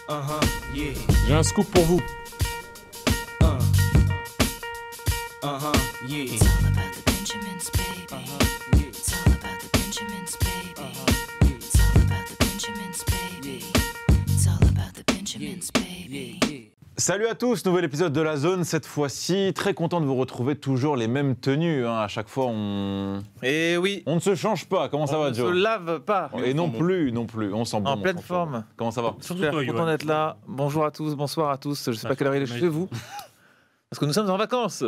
Yeah. J'ai un scoop pour vous. Yeah. It's all about the Benjamins, baby. Yeah. It's all about the Benjamins, baby. It's all about the Benjamins, baby. It's all about the Benjamins, baby. Salut à tous, nouvel épisode de La Zone, cette fois-ci, très content de vous retrouver, toujours les mêmes tenues, hein. À chaque fois Et oui, on ne se change pas, comment ça on va ne se Joe? lave pas. Et non plus, on sent bon. En on pleine sent forme. chaud. Comment ça va? Super toi, content Yoann. d'être là. Bonjour à tous, bonsoir à tous. Je ne sais pas quelle heure il est chez vous. Parce que nous sommes en vacances.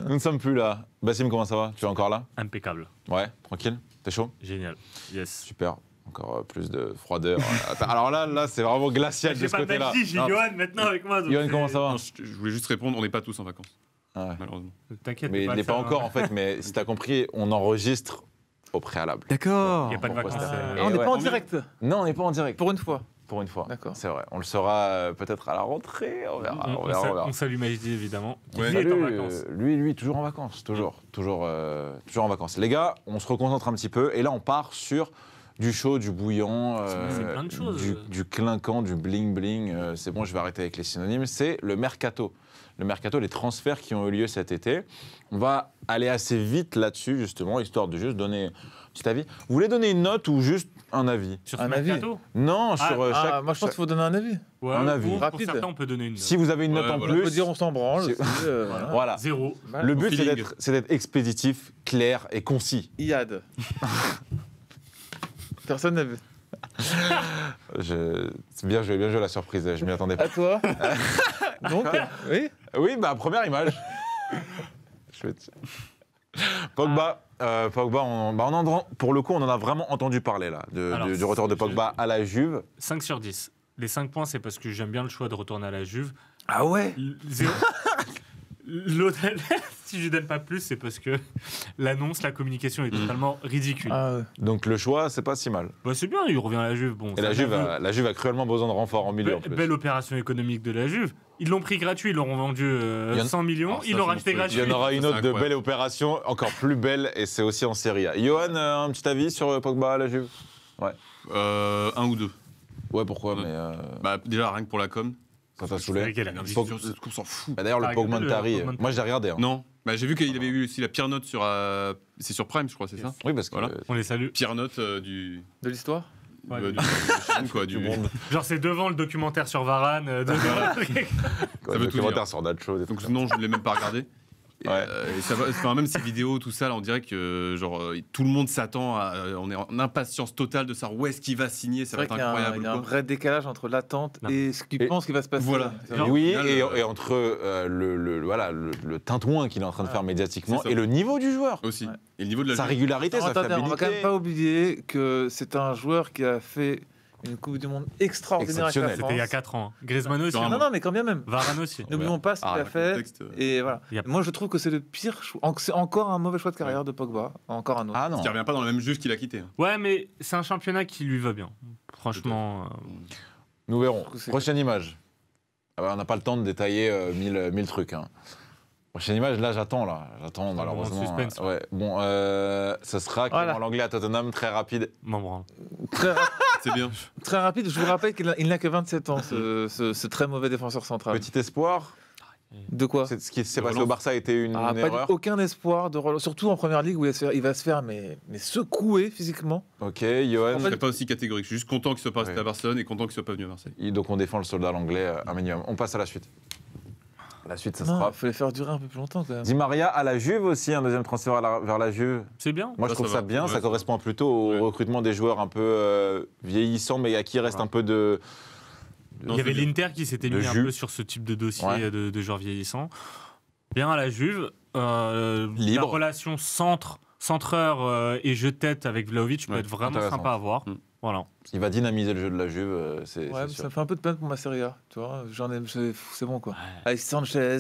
Nous ne sommes plus là. Bassim, comment ça va? Tu es encore là? Impeccable. Ouais, tranquille? T'es chaud? Génial. Yes. Super. Encore plus de froideur. Alors là, c'est vraiment glacial de ce côté-là. j'ai Non. Johan maintenant avec moi. donc Yoann, c'est- comment ça va? Non, je voulais juste répondre, on n'est pas tous en vacances, Ah ouais. malheureusement. T'inquiète. Mais il n'est pas encore en fait, mais si t'as compris, on enregistre au préalable. D'accord. Il n'y a pas de Bon, vacances. ça. Ah, Et on n'est ouais. pas en direct, Non, on n'est pas en direct. pour une fois. Pour une fois. D'accord. C'est vrai. On le saura peut-être à la rentrée. On verra. On verra. On salue Majdi évidemment. Ouais. Lui est en Salut, vacances. lui, toujours en vacances. Toujours en vacances. Les gars, on se reconcentre un petit peu. Et là, on part sur du chaud, du bouillant, C'est plein de choses. du clinquant, du bling-bling. C'est bon, je vais arrêter avec les synonymes. C'est le mercato. Le mercato, les transferts qui ont eu lieu cet été. On va aller assez vite là-dessus, justement, histoire de juste donner un petit avis. Vous voulez donner une note ou juste un avis? Sur ce Un avis. mercato. Non, sur chaque... Moi, je pense qu'il faut donner un avis. Ouais, Un avis. Pour Rapide. certains, on peut donner une note. Si vous avez une note Ouais, en voilà. On peut plus... dire on s'en branle. Si- aussi, Voilà. Zéro. Voilà. Le but, feeling. c'est d'être expéditif, clair et concis. Iad. Personne n'a vu. C'est bien joué la surprise, je m'y attendais pas. À toi. Donc, oui. Oui, première image. Je vais te- Pogba, pour le coup, on en a vraiment entendu parler là, Alors, du retour de Pogba à la Juve. 5 sur 10. Les 5 points, c'est parce que j'aime bien le choix de retourner à la Juve. Ah ouais. Zéro. L'autre, si je lui donne pas plus, c'est parce que l'annonce, la communication est totalement ridicule. Ah ouais. Donc le choix, c'est pas si mal. Bah, c'est bien, il revient à la Juve. Bon, Et ça la Juve a cruellement besoin de renfort en milieu en plus. belle opération économique de la Juve. Ils l'ont pris gratuit, ils l'auront vendu Il y en- 100 millions, Oh, ça, ils l'ont c'est racheté monstrueux. Il gratuit. y en aura une Ça, autre c'est de incroyable. belle opération, encore plus belle, et c'est aussi en Serie A. Johan, un petit avis sur Pogba à la Juve? Un ou deux. Ouais, pourquoi? Ouais. Mais Déjà, rien que pour la com. ça t'a C'est saoulé? quelle Non, mais ambition. sur cette coupe, on s'en fout. Bah, d'ailleurs, le Ah, Pogmentari, le Pogmentari. moi j'ai regardé. Hein. Non, j'ai vu qu'il avait eu aussi la pire note sur. C'est sur Prime, je crois, c'est ça? Oui, parce que Voilà. On les salue. Pire note du. De l'histoire. Ouais, du film, quoi. du monde. Genre, c'est devant le documentaire sur Varane. Quoi, Ça veut le tout documentaire dire. sur Nacho. des trucs Donc, comme ça. non, je ne l'ai même pas regardé. Et, Ouais. et ça va, enfin, même ces vidéos, tout ça, là, on dirait que tout le monde s'attend à. On est en impatience totale de savoir où est-ce qu'il va signer. Ça C'est va vrai être qu'il y a incroyable. il y a un quoi. vrai décalage entre l'attente Non. et ce qu'il Et- pense qu'il va se passer. Voilà. C'est Genre- Oui, Là, et entre le tintouin qu'il est en train de faire médiatiquement C'est ça. et le niveau du joueur. Aussi. Ouais. Et le niveau de la Sa Juve. régularité, sa Attendez, on va quand fiabilité. même pas oublier que c'est un joueur qui a fait une Coupe du Monde extraordinaire avec la Exceptionnelle. France. C'était il y a 4 ans. Griezmann aussi. Sur un Non, non, mais quand bien même. Varane aussi. N'oublions pas ce qu'il Ah, a le fait. contexte, Et voilà. Il y a- Moi, je trouve que c'est le pire choix. C'est encore un mauvais choix de carrière de Pogba. Encore un autre. Ah non. Qui revient pas dans la même Juve qu'il a quitté. hein. Ouais, mais c'est un championnat qui lui va bien. Franchement. Nous verrons. trouve que c'est- Prochaine image. Ah bah, on n'a pas le temps de détailler 1000 trucs. Hein. Prochaine image, là j'attends malheureusement. suspense. Ouais. Bon, ce sera Voilà. Clément Langlais à Tottenham, très rapide. m'en branle. C'est bien. Très rapide. Je vous rappelle qu'il n'a que 27 ans, ce très mauvais défenseur central. Petit espoir. De quoi? Ce qui s'est De passé au relance. Barça a été une Ah, pas erreur. aucun espoir de relance, surtout en première ligue où il va se faire mais secouer physiquement. Ok, Je Johan. ne serais pas aussi catégorique. Je suis juste content qu'il soit pas resté Ouais. à Barcelone et content qu'il soit pas venu à Marseille. Donc on défend le soldat Langlais un minimum. On passe à la suite. La suite, ça Non, sera. il fallait faire durer un peu plus longtemps quand même. Di Maria à la Juve aussi, un deuxième transfert vers la Juve. C'est bien. Moi, je Ouais, trouve ça ça va. bien. Ouais, ça ça correspond plutôt au Ouais. recrutement des joueurs un peu vieillissants, mais à qui reste Voilà. un peu de. Il y avait c'est bien. l'Inter qui s'était De mis un jus. peu sur ce type de dossier Ouais. de joueurs vieillissants. Bien à la Juve. Libre. La relation centreur et jeu-tête avec Vlahovic peut Ouais, être vraiment intéressant. sympa à voir. Mm. Voilà. Il va dynamiser le jeu de la Juve, c'est Ouais, sûr. ça me fait un peu de peine pour ma Serie A, tu vois. C'est bon quoi. Avec Sanchez,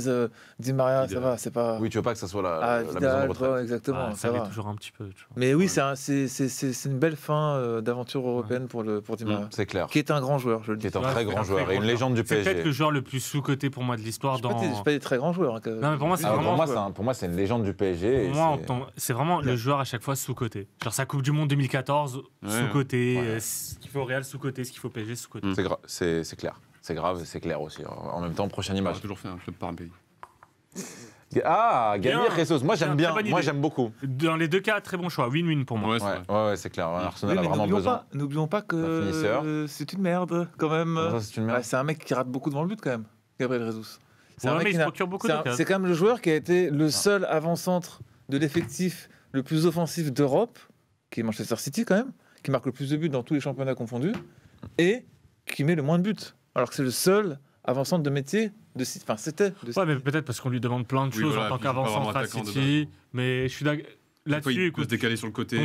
Di Maria, ça Vidal. va, c'est pas. Oui, tu veux pas que ça soit la maison de Vidal, retraite. ouais, exactement, Ouais, ça l'est va. toujours un petit peu. tu vois. Mais oui, c'est une belle fin d'aventure européenne pour Di Maria, C'est clair. qui est un grand joueur, je le Qui dis. est un Ouais, très c'est grand un joueur très et une grand légende du C'est peut-être le PSG. joueur le plus sous-coté pour moi de l'histoire. Je suis Dans... pas des très grands joueurs. Non, mais pour moi, c'est Ah, vraiment. pour moi, c'est une légende du PSG. et Pour moi, c'est- c'est vraiment le joueur à chaque fois sous-coté. Genre sa Coupe du Monde 2014, Ouais. sous-coté. Ouais, ce qu'il faut au Real sous-côté, ce qu'il faut au PSG sous-côté. C'est clair. C'est grave, c'est clair aussi. En même temps, prochaine On image. a toujours fait un club par un pays. Ah, Gamir Bien. Jesus. Moi, j'aime Bien, bien. très bonne Moi, idée. j'aime beaucoup. Dans les deux cas, très bon choix. Win-win pour moi. Ouais, c'est vrai. Ouais, c'est clair. Arsenal Oui, a mais vraiment besoin. n'oublions pas Un que finisseur. c'est une merde quand même. Comment ça, c'est une merde. Ouais, c'est un mec qui rate beaucoup devant le but quand même, Gabriel Jesus. C'est un Ouais, mec mais qui il se n'a- procure beaucoup c'est de un- cases. c'est quand même le joueur qui a été le seul avant-centre de l'effectif le plus offensif d'Europe, qui est Manchester City quand même, qui marque le plus de buts dans tous les championnats confondus, et qui met le moins de buts. Alors que c'est le seul avant-centre de métier de City. Enfin, c'était de City. Ouais, mais peut-être parce qu'on lui demande plein de Oui, choses voilà, en tant puis il est pas qu'avant-centre vraiment à attaquant de City. Mais je suis d'accord. Des fois, Là-dessus, il peut se écoute, décaler sur le côté.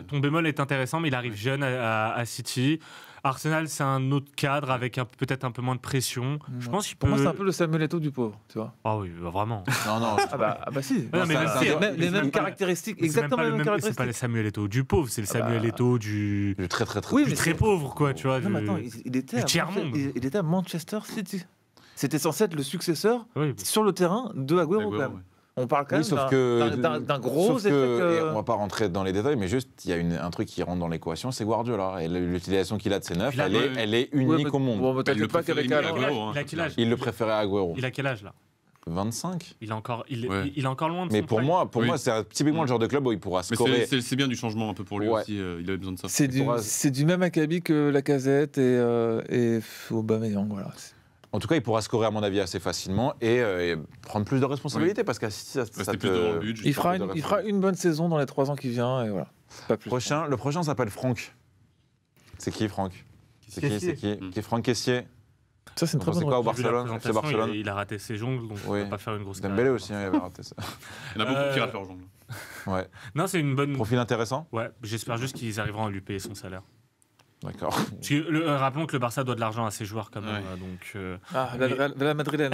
ton bémol est intéressant, mais il arrive jeune à City. Arsenal, c'est un autre cadre avec peut-être un peu moins de pression. Je pense qu'il Pour peut. moi, c'est un peu le Samuel Eto'o du pauvre, tu vois. Ah oui, vraiment. Non, non. Ah bah si. Non, mais ça- même ça- si, ça- Les mêmes caractéristiques, exactement les mêmes C'est pas le caractéristiques. Samuel Eto'o du pauvre, c'est le Samuel bah. Eto'o du Du très, très, très. Oui, du mais très c'est- pauvre, quoi, tu vois. Non, mais du- attends, il était du tiers-monde. il était à Manchester City. C'était censé être le successeur Oui, sur le terrain de Agüero, Agüero, quand même. ouais. On parle quand Oui, même sauf que. d'un gros sauf échec. que, et on va pas rentrer dans les détails, mais juste, il y a un truc qui rentre dans l'équation, c'est Guardiola. Et l'utilisation qu'il a de ses neufs, Il a- elle est Ouais, unique mais- au monde. Bon, mais Il le t'inquiète pas préférait qu'avec limite à Haaland- Agüero, hein. il a quel âge Il le préférait à Agüero. Il a quel âge là 25. il est encore, Ouais. il est encore loin de Mais son pour prime. moi, Oui. c'est typiquement le genre de club où il pourra Mais scorer. c'est bien du changement un peu pour lui Ouais. aussi. Il avait besoin de ça. pourra- C'est du même acabit que Lacazette et Aubameyang, voilà. En tout cas, il pourra scorer, à mon avis, assez facilement et prendre plus de responsabilités parce qu'à City, ça Rester te- plus devant le but. Il fera, de il fera une bonne saison dans les 3 ans qui viennent et voilà. Pas plus. Le prochain s'appelle Franck. C'est qui, Franck? C'est qui? C'est qui? Hmm. Qui est Franck Caissier? Ça, c'est une Vous très pensez bonne quoi au recrue. Vu la Barcelone? C'est présentation, Barcelone. il a raté ses jongles, donc Oui. on va pas faire une grosse Dembélé carrière. aussi, hein, il avait raté ça. Il y en a beaucoup qui ratent leur jambe. Ouais. Non, c'est une bonne. Profil intéressant? Ouais, j'espère juste qu'ils arriveront à lui payer son salaire. D'accord. Parce que, rappelons que le Barça doit de l'argent à ses joueurs quand même. Ouais. Donc, Ah, la Madrilène.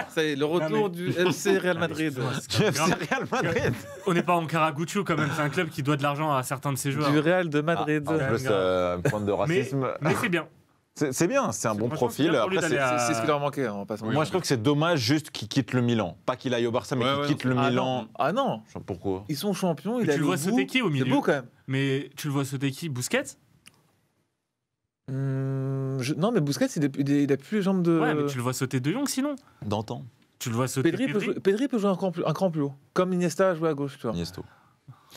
Ça y est, le retour du FC Real Madrid. C'est Real Madrid. On n'est pas en Karaguchu quand même, c'est un club qui doit de l'argent à certains de ses joueurs. Du Real de Madrid. En plus, un point de racisme. Mais c'est bien. C'est bien, c'est un bon franchement, c'est profil. bien pour lui Après, d'aller C'est ce qui leur manquait, on va pas se mentir. moi, je trouve que c'est dommage juste qu'il quitte le Milan. Pas qu'il aille au Barça, mais Ouais, qu'il ouais, quitte le Ah Milan. non. Ah non, Je sais pas pourquoi. ils sont champions, il Tu a le vois sauter qui au milieu C'est beau quand même. Mais tu le vois sauter qui Busquets Non, mais Busquets, il a plus les jambes de. Ouais, mais tu le vois sauter De Jong sinon. D'antan. Tu le vois sauter Pedri peut jouer un cran plus haut. Comme Iniesta a joué à gauche, tu vois. Niesto.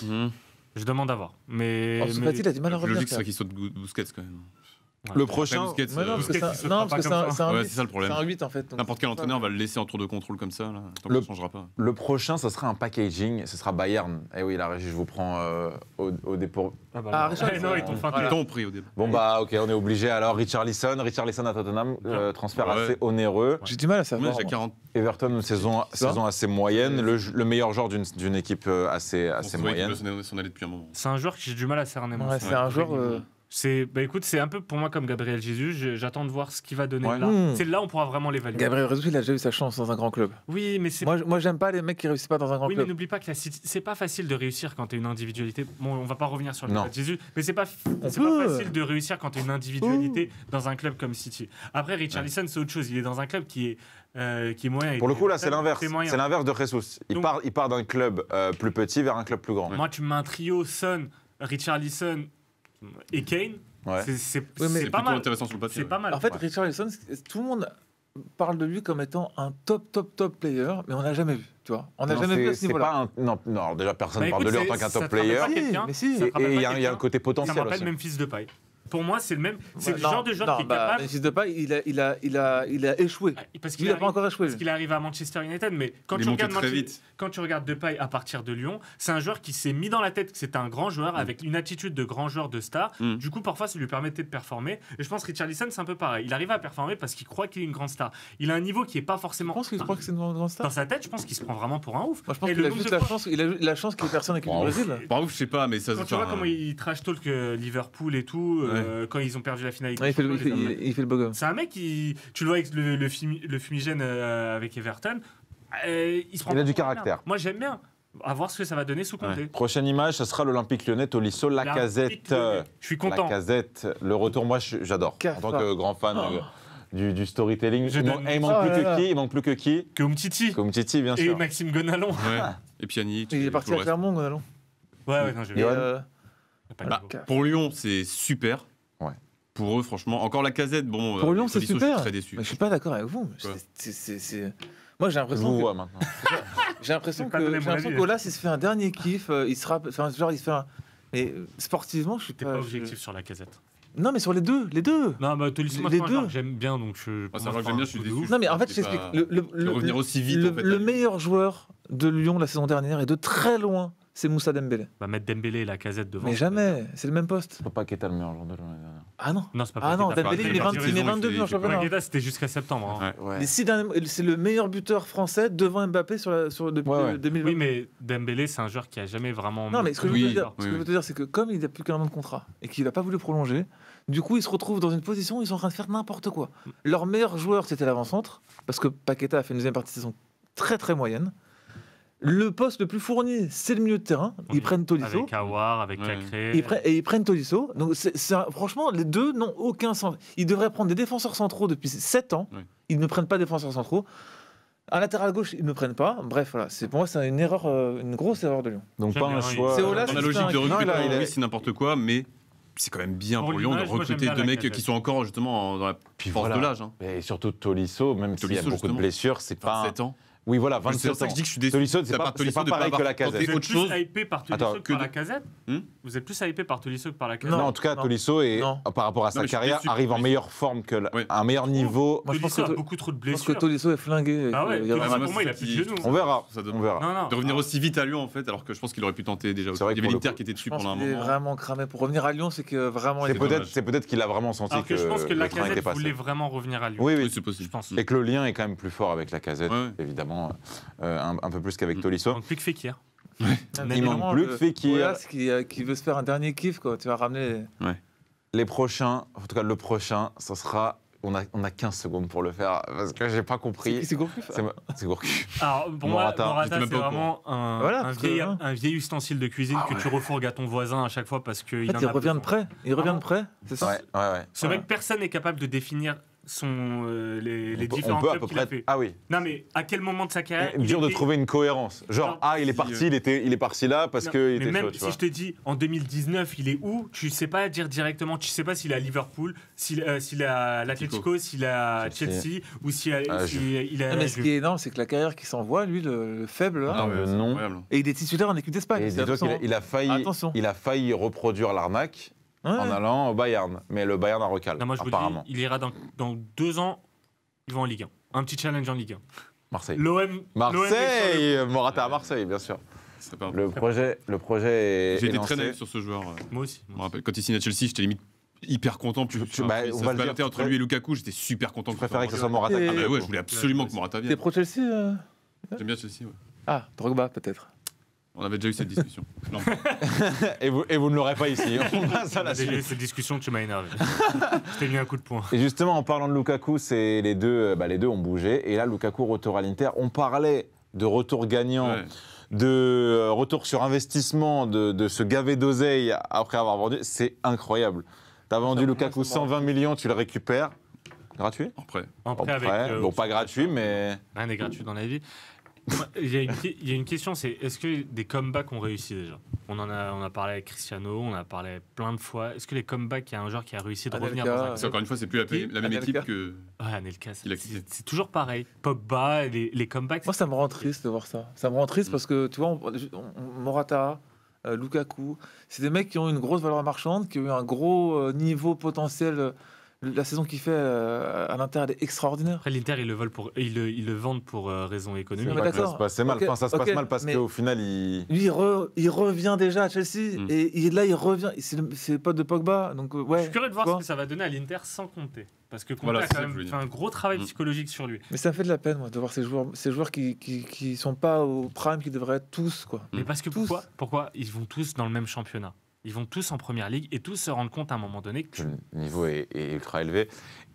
Je demande à voir. Mais, Ansu Fati, il a du mal à La plus revenir. logique, c'est quand qu'il saute Busquets quand même. Ouais. Le Après, prochain. Busquets, même. Mais non, parce que Busquets, c'est il se un- fera non, parce pas que comme c'est un Ouais, 8. c'est ça le problème. C'est un 8 en fait. donc N'importe quel c'est entraîneur pas- va le laisser en tour de contrôle comme ça. Là, tant que Le- ça changera pas. Le prochain, ça sera un packaging. Ce sera Bayern. Eh oui, la régie, je vous prends au dépour. Ah, bah, Ah, non. Richard, non, ils t'ont fait un voilà. Ils t'ont pris au début. Bon, bah, ok, on est obligé. Alors, Richarlison à Tottenham, transfert Ouais. assez onéreux. J'ai du mal à Moi, savoir. j'ai moi. 40. Everton, saison assez moyenne. Le meilleur joueur d'une équipe assez moyenne. Il veut s'en aller depuis un moment. C'est un joueur que j'ai du mal à cerner. moi. Ouais, c'est un joueur. Écoute, c'est un peu pour moi comme Gabriel Jesus. J'attends de voir ce qu'il va donner Ouais. là. Mmh. C'est là où on pourra vraiment l'évaluer. Gabriel Jesus, il a déjà eu sa chance dans un grand club. Oui, mais c'est Moi, j'aime pas les mecs qui réussissent pas dans un grand oui, mais club. n'oublie pas que c'est pas facile de réussir quand tu es une individualité. Bon, on va pas revenir sur le Non. cas de Jésus, mais c'est pas peut. facile de réussir quand tu es une individualité dans un club comme City. Après, Richarlison, c'est autre chose. Il est dans un club qui est moyen. Pour le coup, là, c'est l'inverse. C'est moyen. C'est l'inverse de Jesus. Il Donc- part d'un club plus petit vers un club plus grand. Moi, tu me mets un trio Son, Richarlison et Kane. Ouais. C'est Oui, mais c'est C'est pas plutôt mal. intéressant sur le papier. C'est pas mal. En fait, Ouais. Richarlison, tout le monde parle de lui comme étant un top player, mais on n'a jamais vu. Tu vois, on n'a Non, jamais vu à c'est- ce c'est niveau-là. pas un. Non, alors déjà, personne Bah, ne parle de écoute, lui en tant c'est- qu'un ça top te rappelle player. pas quelqu'un Mais si. Ça te Et rappelle il y pas a un quelqu'un côté Ça me potentiel rappelle aussi. Memphis Depay. Pour moi, c'est le même. C'est le Non, genre de joueur non, qui est bah, capable. Memphis Depay, il a échoué. Parce Il n'a pas encore échoué. Parce qu'il est arrivé à Manchester United, mais quand Il tu, est monté regardes très vite. quand tu regardes Depay à partir de Lyon, c'est un joueur qui s'est mis dans la tête que c'était un grand joueur avec une attitude de grand joueur de star. Mm. Du coup, parfois, ça lui permettait de performer. Et je pense que Richarlison, c'est un peu pareil. Il arrive à performer parce qu'il croit qu'il est une grande star. Il a un niveau qui est pas Je forcément. pense qu'il croit que c'est une grande star. Dans sa tête, je pense qu'il se prend vraiment pour un ouf. Moi, je pense Et qu'il le a nombre juste de la fois- chance. Il a eu la chance qu'il n'y ait personne avec le Wow. Brésil. Par ouf, je sais pas, mais ça. Quand tu vois comment il trash talk Liverpool et tout, quand ils ont perdu la finale. avec Ouais, il fait le- les Champions, il fait le beau gosse. C'est un mec qui. Tu le vois avec le fumigène avec Everton. Il se prend Il a pas du pour rien. caractère. Moi, j'aime bien. À voir ce que ça va donner sous Conte. Prochaine image, ce sera l'Olympique Lyonnais, Tolisso, Lacazette. Je suis content. Lacazette, le retour, moi j'adore. En Cafard. tant que grand fan du storytelling. Je Il donne- manque Oh plus là que là. qui Il manque plus que qui Que Umtiti Comme Titi, bien et sûr. Maxime Gonalon. Ouais. Et Pjanic. Il est parti tout le à reste. Clermont, Gonalon. Ouais, non, j'ai Et, Johan pas de Bah, niveau. pour Lyon, c'est super. Ouais. Pour eux, franchement, encore la Casette, bon. Pour Lyon, c'est Tolisso, super. Je suis très déçu. Mais je suis pas d'accord avec vous. Quoi Moi, j'ai Je l'impression vous que vois maintenant. j'ai l'impression J'ai pas donné mon avis. qu'Olas, il se fait un dernier kiff. Il sera, enfin, genre, il se fait un. Mais sportivement, je suis T'es pas. pas objectif sur la Casette. Non, mais sur les deux. Non, bah Tolisso, moi, Les c'est un deux. joueur que j'aime bien, donc Ah, c'est un joueur que j'aime bien, je suis déçu. Non, mais en fait, je C'est t'explique. pas- De revenir aussi vite, en fait. Le meilleur joueur de Lyon la saison dernière et de très loin, c'est Moussa Dembélé. Bah, mettre Dembélé et la Casette devant. Mais jamais, c'est le même poste. Faut pas Keita le meilleur joueur de l'année dernière. Ah non. Non, c'est pas Ah non, Paqueta. Dembélé, il est Paqueta, 20 il est 22 buts en il fait pas championnat. Paqueta, c'était jusqu'à septembre. hein. Ouais. Les 6 derniers, c'est le meilleur buteur français devant Mbappé depuis Ouais. 2020. Oui, mais Dembélé, c'est un joueur qui a jamais vraiment. Non, mais ce que je veux Oui, te dire, oui, ce que je veux te dire, c'est que comme il n'a plus qu'un an de contrat et qu'il n'a pas voulu prolonger, du coup, il se retrouve dans une position où ils sont en train de faire n'importe quoi. Leur meilleur joueur, c'était l'avant-centre, parce que Paqueta a fait une deuxième partie de saison très très moyenne. Le poste le plus fourni, c'est le milieu de terrain. Ils prennent Tolisso. Avec Awar, avec Ouais. Cacré. Ils prennent Tolisso. Donc, franchement, les deux n'ont aucun sens. Ils devraient prendre des défenseurs centraux depuis 7 ans. Ouais. Ils ne prennent pas de défenseurs centraux. Un latéral gauche, ils ne prennent pas. Bref, voilà. Pour moi, c'est une erreur, une grosse erreur de Lyon. Donc J'aime pas un bien, choix. C'est Olas Dans la qui logique fait de un- Non, recrutement, il a- oui, c'est n'importe quoi, mais c'est quand même bien Pour pour Lyon de l'image, moi, j'aime recruter bien deux la mecs Casette. qui sont encore justement dans la Puis force voilà. de l'âge. Hein. Et surtout Tolisso, même s'il y a Tolisso, beaucoup de justement. blessures, c'est pas. 27 ans. Oui, voilà, C'est pour 27 ça ans. que je dis que je suis déçu. Tolisso, de c'est la pas, part de c'est Tolisso pas de pareil pas que la avoir tenté Casette. Vous êtes autre chose. plus hypé par Tolisso Attends, que que- par la Casette Hmm Vous êtes plus hypé par Tolisso que par la Casette Non. Non, en tout cas, Non. Tolisso, est, Non. par rapport à sa mais je suis carrière, déçu. arrive en meilleure forme que Ouais. un meilleur niveau. Moi, je pense Tolisso que a beaucoup trop de Je pense que blessures. Tolisso est flingué. Ah ouais, Il y a Tolisso, vraiment- pour moi, il a plus de genoux. On verra. Ça donne- On verra. Non, non. De revenir aussi vite à Lyon, en fait, alors que je pense qu'il aurait pu tenter déjà. C'est vrai Il y que avait pour l'Inter le qui était dessus Je pense pendant un qu'il est moment. vraiment cramé. Pour revenir à Lyon, c'est que vraiment. C'est il est- dommage. peut-être qu'il a vraiment senti Alors que je pense que la le train était Casette passé. voulait vraiment revenir à Lyon. Oui, Oui, oui. c'est possible. Je pense. Et que le lien est quand même plus fort avec la Casette, Ouais. évidemment, un peu plus qu'avec Mm. Tolisso. Donc plus que Fekir. Ah, mais Il manque vraiment, plus que Fekir. Olas qui veut se faire un dernier kiff, quoi. Tu vas ramener. Les prochains, en tout cas le prochain, ça sera. On a 15 secondes pour le faire parce que j'ai pas compris. C'est Gourcuff. C'est Gourcuff. Alors, pour Morata. moi, J'étais même c'est pas au vraiment un, Voilà, un, très vieil, bien. un vieil ustensile de cuisine Ah que tu refourgues à ton voisin à chaque fois parce qu'il En fait, il revient de près. Il revient de près, c'est ça. Ouais, ouais. Ce mec, personne n'est capable de définir les On différents peut à clubs peu qu'il a près. fait. Ah oui. Non, mais à quel moment de sa carrière il Dur de était- trouver une cohérence. Genre, Non, il est parti, il est parti là parce Non, qu'il mais était même chaud, tu si vois. je te dis en 2019 il est où, tu sais pas dire directement, tu sais pas s'il est à Liverpool, s'il est à l'Atlético, s'il est à Chelsea ou s'il est Ah, il est à Non, la mais ce Juve. qui est énorme, c'est que la carrière qui s'envoie, lui, le faible, là, Ah, ouais, le c'est nom. incroyable. et il est titulaire en équipe d'Espagne. Et c'est dis-toi qu'il absent. Attention. il a failli reproduire l'arnaque Ouais. en allant au Bayern. Mais le Bayern a recalé, Non, moi je vous le apparemment. dis, il ira dans 2 ans, il va en Ligue 1. Un petit challenge en Ligue 1. Marseille. L'OM. Marseille Morata à Marseille, bien sûr. C'est pas- Le projet est J'ai été lancé. très naïf sur ce joueur. Moi aussi. Je me rappelle, quand il signe à Chelsea, j'étais limite hyper content. Puis, bah, ça on se va le baladait dire, entre lui et Lukaku, j'étais super content. Je préférais que ce soit Morata. Et- Ah bah qui- ouais, je voulais absolument que Morata T'es vienne. pro Chelsea J'aime bien Chelsea, ouais. Ah, Drogba, peut-être. On avait déjà eu cette discussion. Non, Et vous ne l'aurez pas ici. On passe à la Déjà, suite. cette discussion, tu m'as énervé. Je t'ai mis un coup de poing. Et justement, en parlant de Lukaku, c'est les deux ont bougé. Et là, Lukaku retour à l'Inter. On parlait de retour gagnant, ouais. de retour sur investissement, de se gaver d'oseille après avoir vendu. C'est incroyable. Tu as vendu Ça, moi, Lukaku ça me 120 millions, tu le récupères. Gratuit Après, Après, Après, bon, pas gratuit, mais. Rien n'est gratuit dans la vie. Moi, il y a une question, c'est est-ce que des comebacks ont réussi déjà on a parlé avec Cristiano, on a parlé plein de fois. Est-ce que les comebacks, il y a un joueur qui a réussi de Anelka, revenir dans un c'est encore une fois, c'est plus la même Anelka. équipe que. Ouais, Anelka, Il a quitté. c'est toujours pareil. Pogba, les comebacks. Moi, ça me rend triste de voir ça. Ça me rend triste parce que, tu vois, Morata, Lukaku, c'est des mecs qui ont une grosse valeur marchande, qui ont eu un gros niveau potentiel. La saison qu'il fait à l'Inter, elle est extraordinaire. Après, l'Inter, ils le vendent pour raison C'est économique. mais pas que ça d'accord. se passait mal. Ok, Enfin, ça se ok, passe mal parce mais- qu'au final, il. Lui, il revient déjà à Chelsea Mm. et là, il revient. C'est le pote de Pogba. Donc, ouais. Je suis curieux de voir tu ce vois. que ça va donner à l'Inter sans compter. Parce que Conte Voilà, a c'est quand ça que je même voulais fait un gros travail Mm. psychologique sur lui. Mais ça me fait de la peine, moi, de voir ces joueurs qui sont pas au prime, qui devraient être tous, quoi. Mais parce que Tous. pourquoi ils vont tous dans le même championnat? Ils vont tous en première ligue et tous se rendent compte à un moment donné que Le niveau est ultra élevé.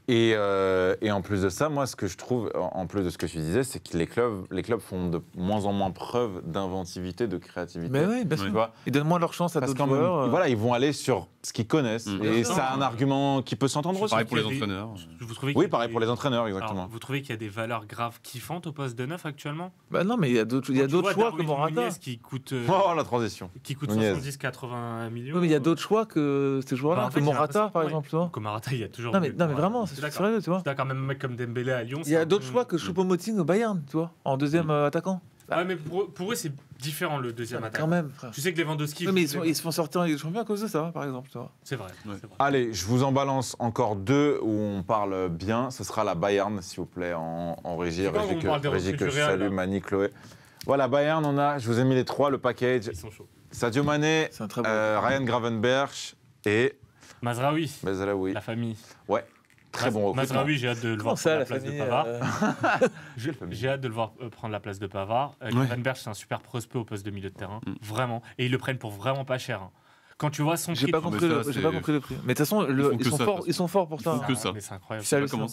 Et en plus de ça, moi, ce que je trouve, en plus de ce que tu disais, c'est que les clubs font de moins en moins preuve d'inventivité, de créativité. Mais oui, bien sûr. Tu vois, Ils donnent moins leur chance à parce d'autres qu'en même- joueurs. voilà, ils vont aller sur ce qu'ils connaissent. Et c'est un argument qui peut s'entendre aussi. Pareil pour les qu'il y a des- entraîneurs. Vous trouvez qu'il y Oui, a pareil des- pour les entraîneurs, Alors, exactement. vous trouvez qu'il y a des valeurs graves kiffantes au poste de 9 actuellement? Bah non, mais il y a d'autres Quand tu choix vois que Darwin Morata. Nunez qui coûte Oh, la transition. Nunez. 70-80 millions. Oui, mais il y a d'autres choix que ces joueurs-là, Bah, en fait, que j'ai Morata, l'impression- par ouais. exemple, tu vois. Comme Morata, il y a toujours. Non, mais vraiment, Je suis c'est d'accord. sérieux, tu vois. Je suis d'accord, même un mec comme Dembélé à Lyon. Il y a d'autres choix que Choupo-Moting au Bayern, tu vois, en deuxième attaquant. Ouais, mais pour eux, c'est différent le deuxième Mais attaque. quand même, frère. Tu sais que Lewandowski. Oui, mais ils se font sortir en Ligue des Champions à cause de ça, par exemple, tu vois. C'est vrai. Ouais. c'est vrai. Allez, je vous en balance encore deux où on parle bien. Ce sera la Bayern, s'il vous plaît, en régie. C'est quand Régie on que, parle des régie recrues que du je Real, salue, là Mani, Chloé. Voilà, Bayern, je vous ai mis les trois, le package. Ils sont chauds. Sadio Mané, C'est un très bon. Ryan Gravenberch et Mazraoui, Bezalaoui. la famille. Très bon recrutement. Mazraoui, j'ai hâte de le Comment voir ça, prendre la la place de famille Pavard. J'ai le famille. J'ai hâte de le voir prendre la place de Pavard. Gravenberch, c'est un super prospect au poste de milieu de terrain. Vraiment. Et ils le prennent pour vraiment pas cher. hein. Quand tu vois son J'ai prix. pas de- compris mais ça, j'ai pas c'est- compris le prix. Mais de toute façon, font ils que sont ça, forts, de toute ils sont forts pour Ils ça. font hein. que ça. Mais c'est incroyable. Je sais pas hallucinant. comment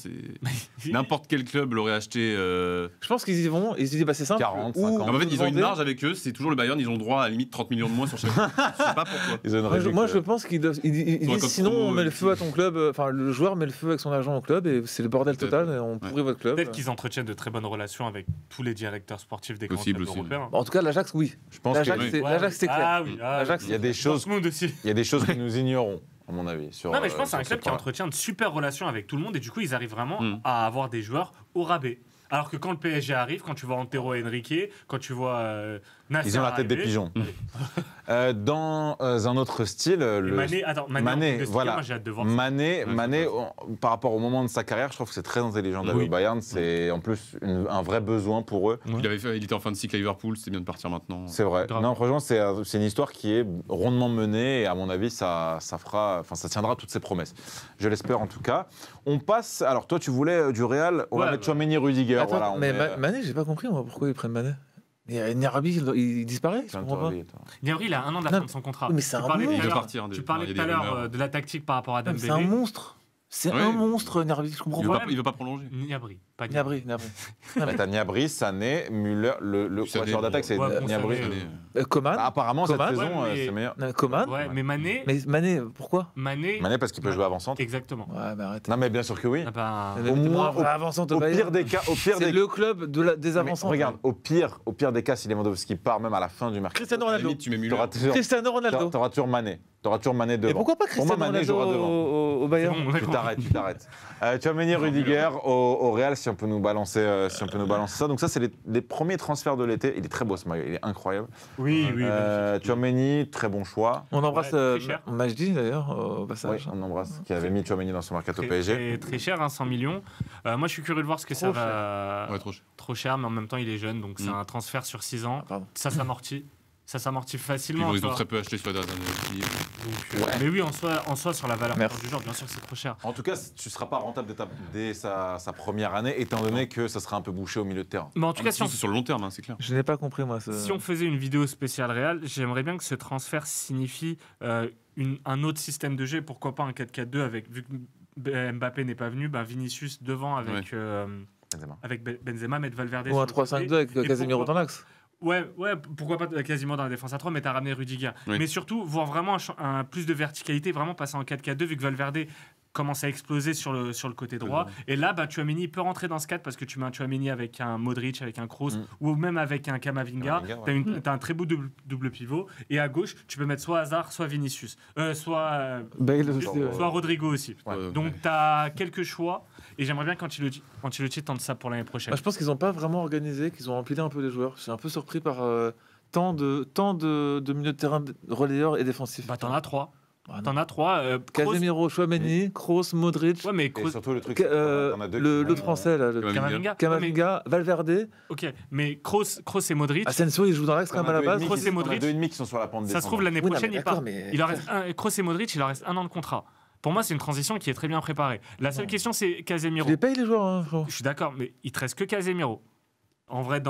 c'est. N'importe quel club l'aurait acheté. Je pense qu'ils y vont, ils se disent, bah c'est simple. 40, ou 50. En fait, ils ont une vendez- marge avec eux. C'est toujours le Bayern. Ils ont droit à la limite 30 millions de moins sur chaque. Je sais pas pourquoi. Ils ont une Moi, je réduction. pense qu'ils Sur un disent code sinon promo, on met le et feu à ton club, enfin le joueur met le feu avec son agent au club et c'est le bordel Peut-être. total et on pourrit votre club. Peut-être qu'ils entretiennent de très bonnes relations avec tous les directeurs sportifs des grands Possible clubs aussi. européens. Bon, en tout cas, l'Ajax, oui. Je pense qu'il L'Ajax, oui. c'est Ouais, l'Ajax, c'est clair. Ah oui, L'Ajax, y a des choses, Dortmund aussi. il y a des choses que nous ignorons, à mon avis. Sur, Non, mais je pense que c'est un sur ce club qui point-là. entretient de super relations avec tout le monde et du coup, ils arrivent vraiment Mm. à avoir des joueurs au rabais. Alors que quand le PSG arrive, quand tu vois Antero et Henrique, quand tu vois Nasser Ils ont la tête des arriver, pigeons. Dans un autre style, et le Mané, attends, Mané, Mané, en Bundesliga, voilà. moi, j'ai hâte de voir ça. Mané, Ouais, Mané c'est par rapport au moment de sa carrière, je trouve que c'est très intelligent d'aller Oui. au Bayern. C'est en plus un vrai besoin pour eux. Il était en fin de cycle à Liverpool. C'est bien de partir maintenant. C'est vrai. Grave. Non, franchement, c'est une histoire qui est rondement menée et à mon avis, ça tiendra toutes ses promesses. Je l'espère en tout cas. On passe. Alors, toi, tu voulais du Real. On va Ouais, mettre bah. Tchouaméni, Rudiger. Attends, Voilà, on mais met, Mané, j'ai pas compris moi pourquoi ils prennent Mané. Mais Niarabi, il disparaît, je tiens, comprends toi, pas. Ali, toi. Niabri, il a 1 an de la Non, fin de son contrat. mais c'est Tu un parlais monstre. tout à Il veut l'heure- partir, Tu il y parlais a tout des à l'heure rumeurs. de la tactique par rapport à Non, mais Dembélé. C'est un monstre. C'est Ouais. un monstre, Niarabi, je comprends Il pas. veut pas prolonger. Niabri, pas Niabri. Niabri. Bah, t'as Niabri, Sané, Müller. Le Sané, joueur d'attaque, bon. c'est Ouais, bon, Niabri. Sané, Coman. Bah, apparemment, cette Coman. saison, Ouais, mais- c'est meilleur. Coman. Ouais, mais Mané. Mais Mané, pourquoi Mané. Mané, parce qu'il peut jouer avant-centre. Exactement. Ouais, mais arrête. Non, mais bien sûr que oui. Ah bah, Mais Au moins, au avançant Au pire des cas, c'est le club des Mais avançants. regarde, au pire des cas, si Lewandowski part même à la fin du mercato, Cristiano À la Ronaldo. limite, tu mets Müller. t'auras toujours, Cristiano Ronaldo. t'auras toujours Mané. T'auras toujours Mané devant. Et pourquoi pas Pour moi, Cristiano Mané Ronaldo jouera devant. au Bayern c'est bon, on a Tu compris. t'arrêtes. Tu vas venir Rudiger au Real si on peut nous balancer, ça. Donc ça, c'est les premiers transferts de l'été. Il est très beau ce maillot, il est incroyable. Oui, oui. Tchouaméni, très bon choix. On embrasse Ouais, très cher. Majdi d'ailleurs au Oui, passage. on embrasse. Qui avait mis Tchouaméni dans son mercato PSG. Très cher, hein, 100 millions. Moi, je suis curieux de voir ce que ça Trop va. Ouais, trop cher. Trop cher, mais en même temps, il est jeune, donc c'est Mm. un transfert sur 6 ans. Ah, pardon. Ça s'amortit. Ça s'amortit Puis facilement. bon, ils tu ont vois. très peu acheté sur la dernière année. Donc, Mais oui, en soi, sur la valeur Merci. du joueur, bien sûr, c'est trop cher. En tout cas, tu ne seras pas rentable dès sa première année, étant donné que ça sera un peu bouché au milieu de terrain. Mais en tout cas, si on, C'est sur le long terme, hein, c'est clair. Je n'ai pas compris moi. si on faisait une vidéo spéciale Real, j'aimerais bien que ce transfert signifie un autre système de jeu. Pourquoi pas un 4-4-2 avec, vu que Mbappé n'est pas venu, Vinicius devant Benzema. avec Benzema, mettre Valverde Ou sur un le côté. 3-5-2 avec Et Casemiro pourquoi- dans l'axe. Ouais, pourquoi pas quasiment dans la défense à 3, mais t'as ramené Rudiger. Oui. Mais surtout, voir vraiment plus de verticalité, vraiment passer en 4-4-2, vu que Valverde commence à exploser sur le côté droit. Et là, Tchouaméni peut rentrer dans ce cadre parce que tu mets un Tchouaméni avec un Modric, avec un Kroos, ou même avec un Kamavinga. Kamavinga, ouais. T'as un très beau double pivot. Et à gauche, tu peux mettre soit Hazard, soit Vinicius. Soit Rodrigo aussi. Ouais. Donc, t'as quelques choix. Et j'aimerais bien qu'Ancelotti tente ça pour l'année prochaine. Moi, je pense qu'ils n'ont pas vraiment organisé, qu'ils ont empilé un peu les joueurs. Je suis un peu surpris par tant de milieux de terrain relayeurs et défensifs. T'en as 3. Ah, non. T'en as 3. Casemiro, Chouameni, Kroos, Modric, Ouais, mais Et Kroos. surtout, le truc, Ka- c'est que t'en as deux qui l'autre vont- français, là, le Kamavinga. Kamavinga, Valverde. Ok, mais Kroos et Modric, Asensio, il joue dans l'axe quand T'en même à as la deux base. ennemis Kroos qui- et t'en as Modric. deux ennemis qui sont sur la pente ça se trouve l'année Oui, non, prochaine mais il part. d'accord, mais- Il en reste Kroos et Modric, il leur reste 1 an de contrat. Pour moi, c'est une transition qui est très bien préparée. La seule question, c'est Tu Casemiro. les payes les joueurs, hein, frérot. Je suis d'accord, mais il te reste que Casemiro. En vrai,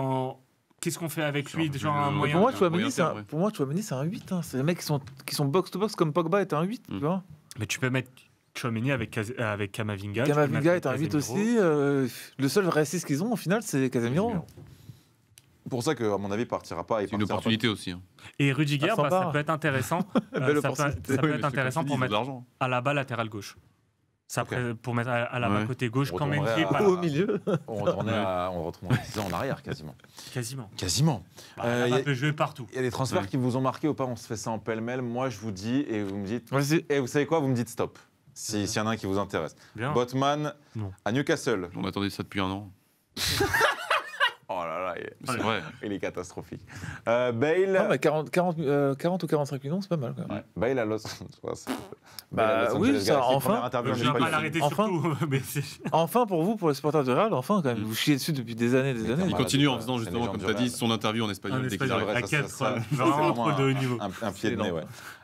qu'est-ce qu'on fait avec Sur lui un peu genre plus un le- moyen. Pour moi, moyen Chouameni, c'est terme, ouais. Chouameni, c'est un 8. Hein. C'est les mecs qui sont box-to-box comme Pogba était un 8. Tu vois. Mais tu peux mettre Chouameni avec Camavinga. Camavinga est un 8 aussi. Le seul vrai 6 qu'ils ont au final, c'est Casemiro. Pour ça que, à mon avis, partira pas. C'est une opportunité aussi. Hein. Et Rudiger, À 100 ça parts. peut être intéressant. Belle ça opportunité. peut être intéressant pour de mettre l'argent. à la bas latéral gauche. Ça Ok. pour mettre à la bas Ouais. côté gauche On quand retournerait Mendy est à- pas là. Au milieu. On retournerait 10 ans en arrière, quasiment. Quasiment. Quasiment. Bah, Euh, Alaba y a- peut jouer partout. Il y a des transferts Ouais. qui vous ont marqué ou pas? On se fait ça en pêle-mêle. Moi, je vous dis, et vous me dites. Vas-y. Et vous savez quoi? Vous me dites stop. S'il y en a un qui vous intéresse. Bien. Botman Non. à Newcastle. On attendait ça depuis un an. Oh là là, C'est vrai. il est catastrophique. Bale. Non, mais 40 ou 45 millions, c'est pas mal quand même. Ouais. Bale à Los Angeles. Bah, Bale à Los oui, Angeles ça, Galaxy, enfin. première interview en Je vais pas Espagne. l'arrêter Enfin. surtout. Mais c'est- Enfin pour vous, pour les supporters du Real, enfin quand même. Vous chiez dessus depuis des années, des Mais années. comment Il Malade, continue en quoi. faisant C'est justement, les comme gens tu as du dit, Real. son interview en espagnol. En dès qu'il espagnol, arrive. vrai, à ça, 4, ça, vraiment c'est trop de haut niveau. Un pied de C'est nez, énorme.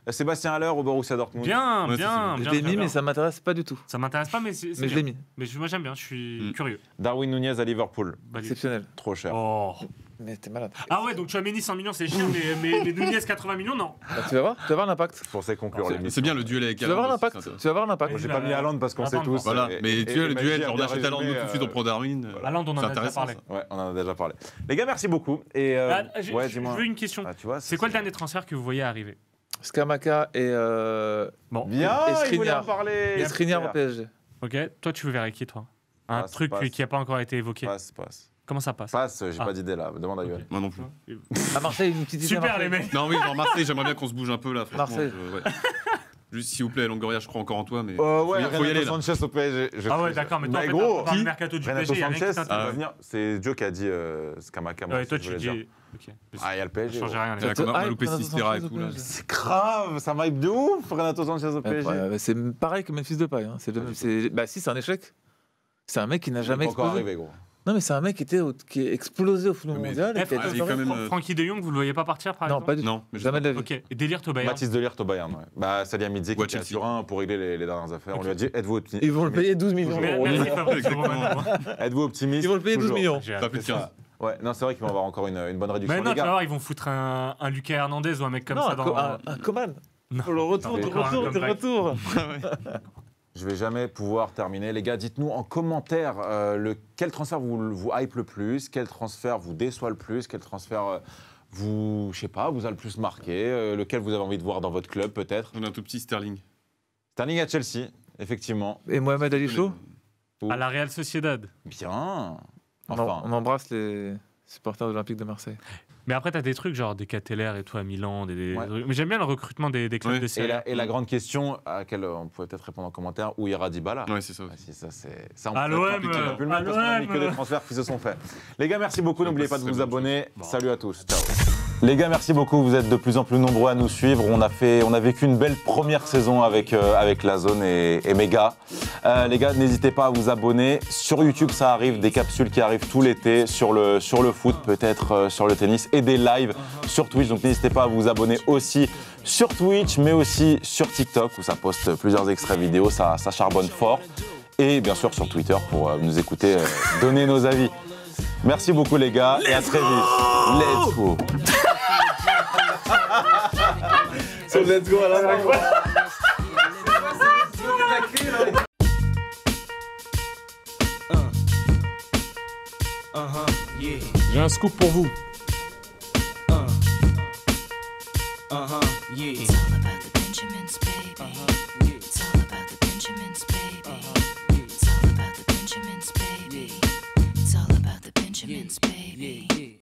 ouais. Sébastien Haller au Borussia Dortmund. Bien, Ouais, bien, Je bien. l'ai bien, mis, bien. mais ça m'intéresse pas du tout. Ça m'intéresse pas, mais c'est Mais je l'ai bien. mis. Mais moi j'aime bien, je suis curieux. Darwin Nunez à Liverpool. Valide. Exceptionnel. Trop cher. Oh. Mais t'es malade. Ah ouais, donc tu as Méni 100 millions, c'est cher, mais Nunez 80 millions, non. Bah, tu vas voir l'impact. Pour ça conclure l'émission. C'est bien le duel avec Tu vas voir Haaland aussi, l'impact. c'est intéressant. Tu vas voir l'impact. Moi, j'ai pas mis Haaland parce qu'on sait Attends, tous. Voilà, mais tu vois, le duel, genre on on achète Haaland, nous tout de suite on prend Darwin. Haaland, on en C'est a déjà intéressant, parlé. ça. Ouais, on en a déjà parlé. Les gars, merci beaucoup. Et Je ouais, dis-moi. veux une question. Ah, tu vois, C'est quoi le dernier transfert que vous voyez arriver? Scamacca et Bon, Bien, Et il voulait Skriniar. en parler. Skriniar au PSG. ok. Toi, tu veux verrais qui, toi? Un Passe, truc passe. qui n'a pas encore été évoqué. Passe, passe. Comment ça passe? Passe, j'ai Ah. pas d'idée là. Demande à Yoann. Moi non plus. À Marseille, une petite idée. à Super, Marseille. les mecs. Non, oui, genre Marseille, j'aimerais bien qu'on se bouge un peu là. franchement, Marseille. ouais. Juste s'il vous plaît, Longoria, je crois encore en toi, mais. Ouais, faut y aller là. Sanchez au PSG. Ah ouais, d'accord, mais toi, en fait, gros, dans le mercato du Renato PSG, il y a rien Sanchez, qui il va t'intéresse. venir. C'est Joe qui a dit Scamacca. moi Ouais, aussi, toi, je tu voulais dis. dire. Ok. Ah, il y a le Ça PSG. change ouais. rien. les Ouais, gars. comme on a Ah, loupé Renato Sistera et Sanchez au tout là. PSG. C'est grave, ça m'hype de ouf, Renato Sanchez au PSG. Ouais, c'est pareil que Memphis Depay. Hein. Bah si, c'est un échec. C'est un mec qui n'a Il est jamais pas encore explosé. arrivé, gros. Non, mais c'est un mec qui est explosé au football Mais- mondial. et qui a Ah, été il est quand formé. même, Francky de Jong, vous le voyez pas partir, par Non, exemple? pas du tout. Non, mais je Jamais de la vie. Ok. Et délire au Bayern. Mathis Delirte au Bayern, ouais. Bah, Salihamidzic qui Ou à était à Chelsea. Turin pour régler les dernières affaires. On Ok. lui a dit êtes-vous optimiste Ils vont le payer 12 millions Mais- d'euros. Merci, Fabrice, Exactement. vraiment. optimiste Ils vont le payer 12 Toujours. millions. J'ai Pas hâte. plus de 15. Ouais, non, c'est vrai qu'ils vont avoir encore une bonne réduction. Mais non, les tu vas gars. voir, ils vont foutre un Lucas Hernandez ou un mec comme Non, ça dans. un Coman. Non. Pour le retour, Non, de mais encore un retour, de comeback. retour. Je vais jamais pouvoir terminer. Les gars, dites-nous en commentaire quel transfert vous hype le plus, quel transfert vous déçoit le plus, quel transfert vous a le plus marqué, lequel vous avez envie de voir dans votre club peut-être. On a un tout petit Sterling. Sterling à Chelsea, effectivement. Et Mohamed Ali Chaud. À la Real Sociedad. Bien. On Enfin, embrasse les supporters de l'Olympique de Marseille. Mais après, t'as des trucs genre des Cateller et tout à Milan. Ouais. Mais j'aime bien le recrutement des clubs Ouais. de et Serie A. la grande question à laquelle on pouvait peut-être répondre en commentaire, où ira Dybala Ouais, c'est ça Ah, aussi. si, ça, c'est... ça, on À peut l'OM, être compliqué, on peut le mettre parce qu'on a mis que des transferts qui se sont faits. Les gars, merci beaucoup. N'oubliez pas de vous abonner. Bon. Salut à tous. Ciao. Les gars, merci beaucoup. Vous êtes de plus en plus nombreux à nous suivre. On a vécu une belle première saison avec la zone et mes gars. Les gars, n'hésitez pas à vous abonner. Sur YouTube, ça arrive, des capsules qui arrivent tout l'été sur le foot, peut-être sur le tennis et des lives sur Twitch. Donc n'hésitez pas à vous abonner aussi sur Twitch, mais aussi sur TikTok où ça poste plusieurs extraits vidéo. Ça charbonne fort. Et bien sûr sur Twitter pour nous écouter, donner nos avis. Merci beaucoup les gars et à très vite. Let's go. So let's go à la fin. J'ai un scoop pour vous. It's all about